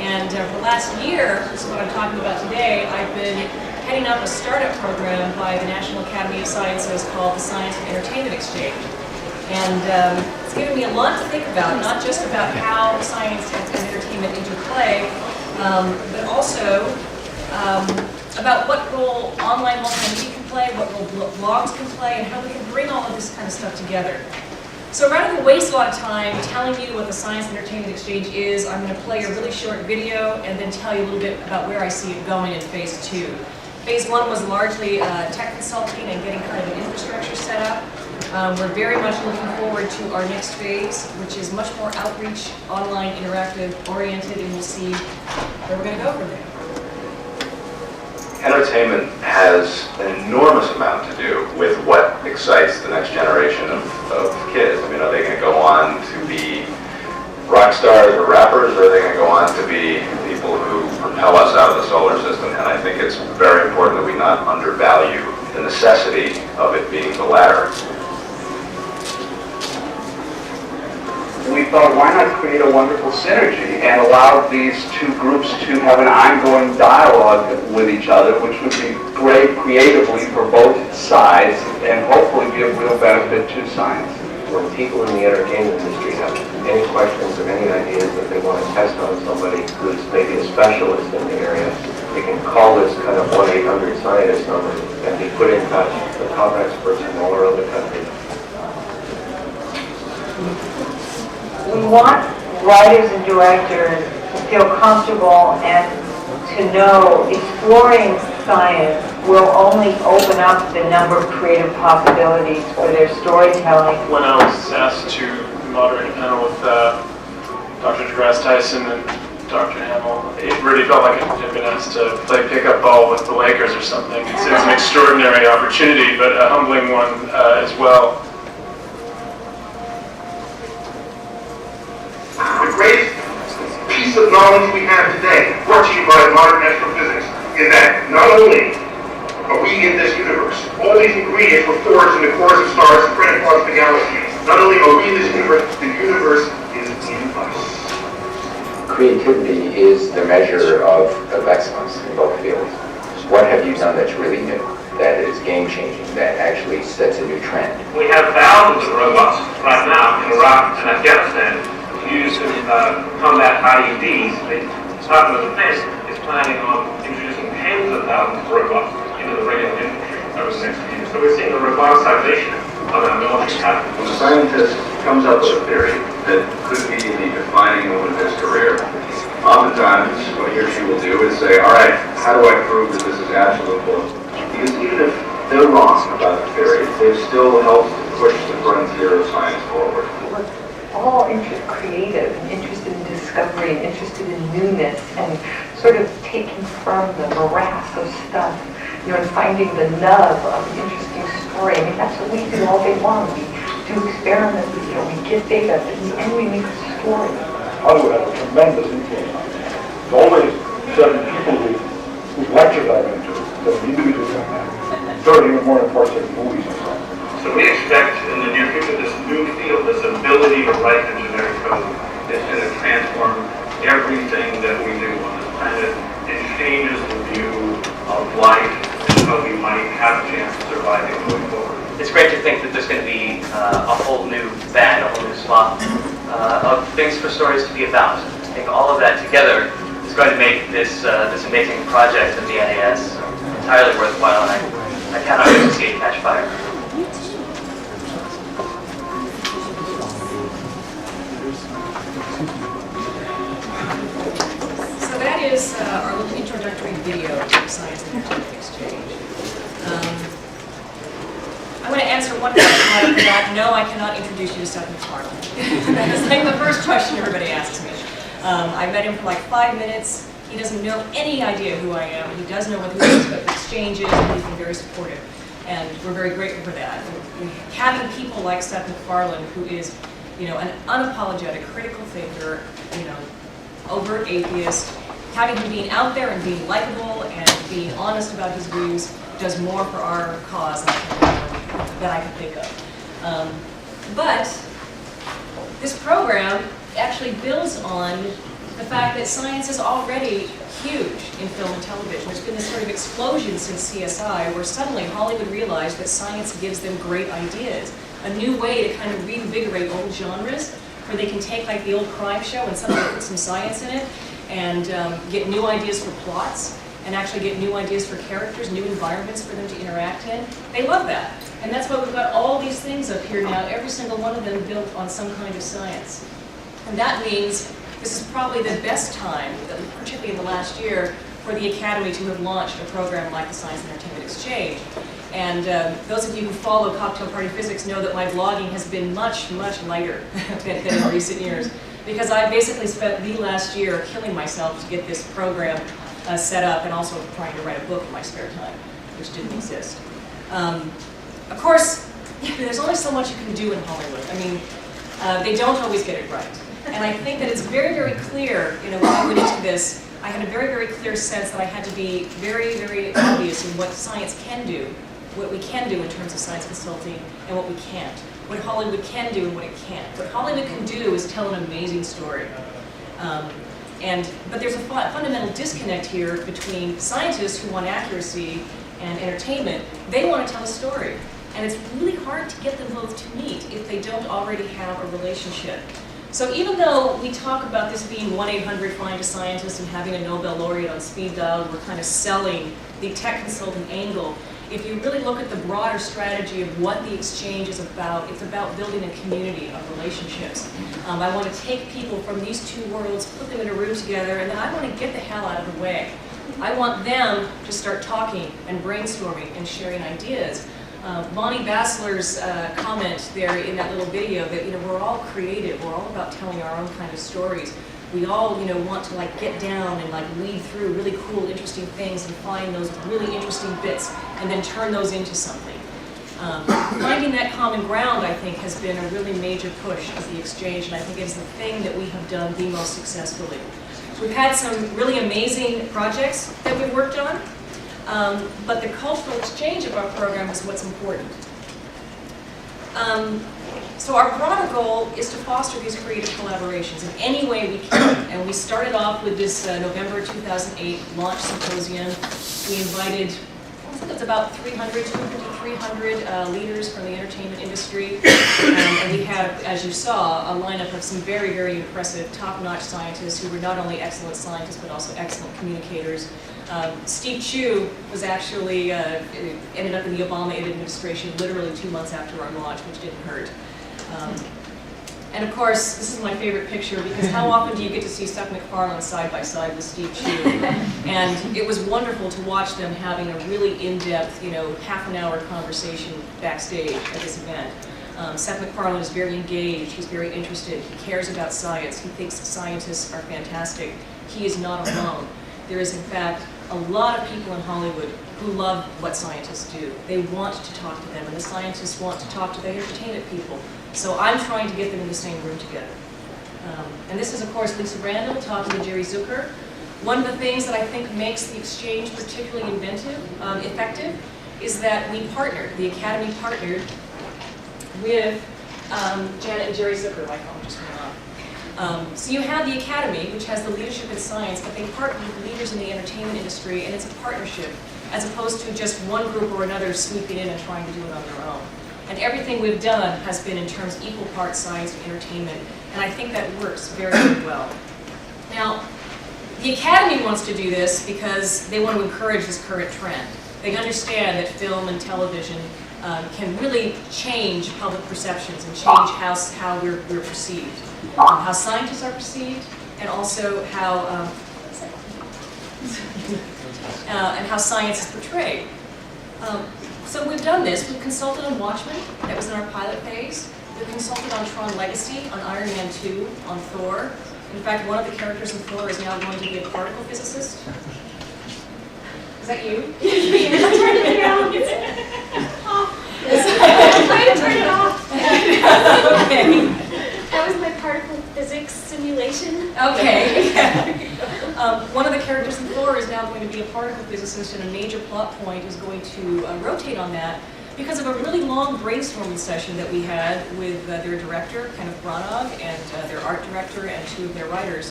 And for the last year, this is what I'm talking about today, I've been heading up a startup program by the National Academy of Sciences called the Science and Entertainment Exchange. And it's given me a lot to think about, not just about how science and entertainment interplay, but also about what role online multimedia can play, what role blogs can play, and how we can bring all of this kind of stuff together. So rather than waste a lot of time telling you what the Science and Entertainment Exchange is, I'm going to play a really short video and then tell you a little bit about where I see it going in Phase 2. Phase 1 was largely tech consulting and getting kind of an infrastructure set up. We're very much looking forward to our next phase, which is much more outreach, online, interactive, oriented, and we'll see where we're going to go from there. Entertainment has an enormous amount to do with what excites the next generation of kids. I mean, are they going to go on to be rock stars or rappers, or are they going to go on to be people who propel us out of the solar system? And I think it's very important that we not undervalue the necessity of it being the latter. We thought, why not create a wonderful synergy and allow these two groups to have an ongoing dialogue with each other, which would be great creatively for both sides and hopefully be of real benefit to science. When people in the entertainment industry have any questions or any ideas that they want to test on somebody who's maybe a specialist in the area, they can call this kind of 1-800-SCIENTIST number and be put in touch with top experts from all around the country. We want writers and directors to feel comfortable and to know exploring science will only open up the number of creative possibilities for their storytelling. When I was asked to moderate a panel with Dr. deGrasse Tyson and Dr. Hamill, it really felt like I had been asked to play pickup ball with the Lakers or something. It's an extraordinary opportunity, but a humbling one as well. The greatest piece of knowledge we have today, brought to you by modern astrophysics, is that not only are we in this universe, all these ingredients were forged in the cores of stars spread across the galaxy. Not only are we in this universe, the universe is in us. Creativity is the measure of excellence in both fields. What have you done that's really new, that is game-changing, that actually sets a new trend? We have thousands of robots right now in Iraq and Afghanistan used to combat IEDs. The Department of Defense is planning on introducing tens of thousands of robots into the regular infantry over the next few years. So we're seeing a roboticization of our military happen. When a scientist comes up with a theory that could be the defining moment of his career, oftentimes what he or she will do is say, all right, how do I prove that this is absolutely? Because even if they're wrong about the theory, they've still helped push the frontier of science forward. All creative and interested in discovery and interested in newness and sort of taking from the morass of stuff, and finding the nub of an interesting story. I mean, that's what we do all day long. We do experiments, we get data, but in the end we make a story. Hollywood had a tremendous influence on me. There's always certain people whose lectures I went to, that individuals I had, certainly even more important than movies and so on. So we expect in the near future this new field, this ability to write engineering code, is going to transform everything that we do on this planet. It changes the view of life and how we might have a chance of surviving going forward. It's great to think that there's going to be a whole new band, a whole new swath of things for stories to be about. I think all of that together is going to make this amazing project of the NAS entirely worthwhile, and I cannot wait to see it catch fire. So that is our little introductory video to the Science and Entertainment Exchange. I'm going to answer one question right off the bat. No, I cannot introduce you to Seth MacFarlane. That is like the first question everybody asks me. I met him for like 5 minutes. He doesn't know any idea who I am. He does know what the exchange is, and he's been very supportive. And we're very grateful for that. And having people like Seth MacFarlane, who is, an unapologetic critical thinker, overt atheist, having him being out there and being likable and being honest about his views does more for our cause than I can think of. But this program actually builds on the fact that science is already huge in film and television. There's been this sort of explosion since CSI, where suddenly Hollywood realized that science gives them great ideas, a new way to kind of reinvigorate old genres, where they can take like the old crime show and suddenly put some science in it, and get new ideas for plots, and actually get new ideas for characters, new environments for them to interact in. They love that. And that's why we've got all these things up here now, every single one of them built on some kind of science. And that means this is probably the best time, particularly in the last year, for the Academy to have launched a program like the Science and Entertainment Exchange. And those of you who follow Cocktail Party Physics know that my blogging has been much, much lighter than in recent years, because I basically spent the last year killing myself to get this program set up, and also trying to write a book in my spare time, which didn't exist. Of course, there's only so much you can do in Hollywood. I mean, they don't always get it right. And I think that it's very, very clear, you know, when I went into this, I had a very, very clear sense that I had to be very, very obvious in what science can do, what we can do in terms of science consulting, and what we can't. What Hollywood can do and what it can't. What Hollywood can do is tell an amazing story. But there's a fundamental disconnect here between scientists who want accuracy and entertainment. They want to tell a story. And it's really hard to get them both to meet if they don't already have a relationship. So even though we talk about this being 1-800-FIND-A-SCIENTIST and having a Nobel laureate on speed dial, we're kind of selling the tech consulting angle. If you really look at the broader strategy of what the exchange is about, it's about building a community of relationships. I want to take people from these two worlds, put them in a room together, and then I want to get the hell out of the way. I want them to start talking and brainstorming and sharing ideas. Bonnie Bassler's comment there in that little video that, you know, we're all creative, we're all about telling our own kind of stories. We all, you know, want to like get down and like weed through really cool, interesting things and find those really interesting bits and then turn those into something. Finding that common ground, I think, has been a really major push of the exchange, and I think it's the thing that we have done the most successfully. We've had some really amazing projects that we've worked on. But the cultural exchange of our program is what's important. So our broader goal is to foster these creative collaborations in any way we can. And we started off with this November 2008 launch symposium. We invited, I think it's about 250-300 leaders from the entertainment industry. And we had, as you saw, a lineup of some very, very impressive, top-notch scientists who were not only excellent scientists, but also excellent communicators. Steve Chu was actually, ended up in the Obama administration literally 2 months after our launch, which didn't hurt. And of course, this is my favorite picture, because how often do you get to see Seth MacFarlane side by side with Steve Chu? And it was wonderful to watch them having a really in-depth, you know, half-an-hour conversation backstage at this event. Seth MacFarlane is very engaged, he's very interested, he cares about science, he thinks scientists are fantastic. He is not alone. There is, in fact, a lot of people in Hollywood who love what scientists do. They want to talk to them, and the scientists want to talk to the entertainment people. So I'm trying to get them in the same room together. And this is, of course, Lisa Brandel talking to Jerry Zucker. One of the things that I think makes the exchange particularly effective, is that we partnered, the Academy partnered with Janet and Jerry Zucker. My phone just went off. So you have the Academy, which has the leadership in science, but they partner with leaders in the entertainment industry, and it's a partnership, as opposed to just one group or another sweeping in and trying to do it on their own. And everything we've done has been in terms of equal parts science and entertainment, and I think that works very, very well. Now, the Academy wants to do this because they want to encourage this current trend. They understand that film and television can really change public perceptions and change how we're perceived, how scientists are perceived, and also how and how science is portrayed. So we've done this. We've consulted on Watchmen, that was in our pilot phase. We've consulted on Tron Legacy, on Iron Man 2, on Thor. In fact, one of the characters in Thor is now going to be a particle physicist. Is that you? Turn it off. Okay. That was my particle physics simulation. Okay. One of the characters in Thor is now going to be a particle physicist, and a major plot point is going to rotate on that because of a really long brainstorming session that we had with their director, Kenneth Branagh, and their art director, and two of their writers.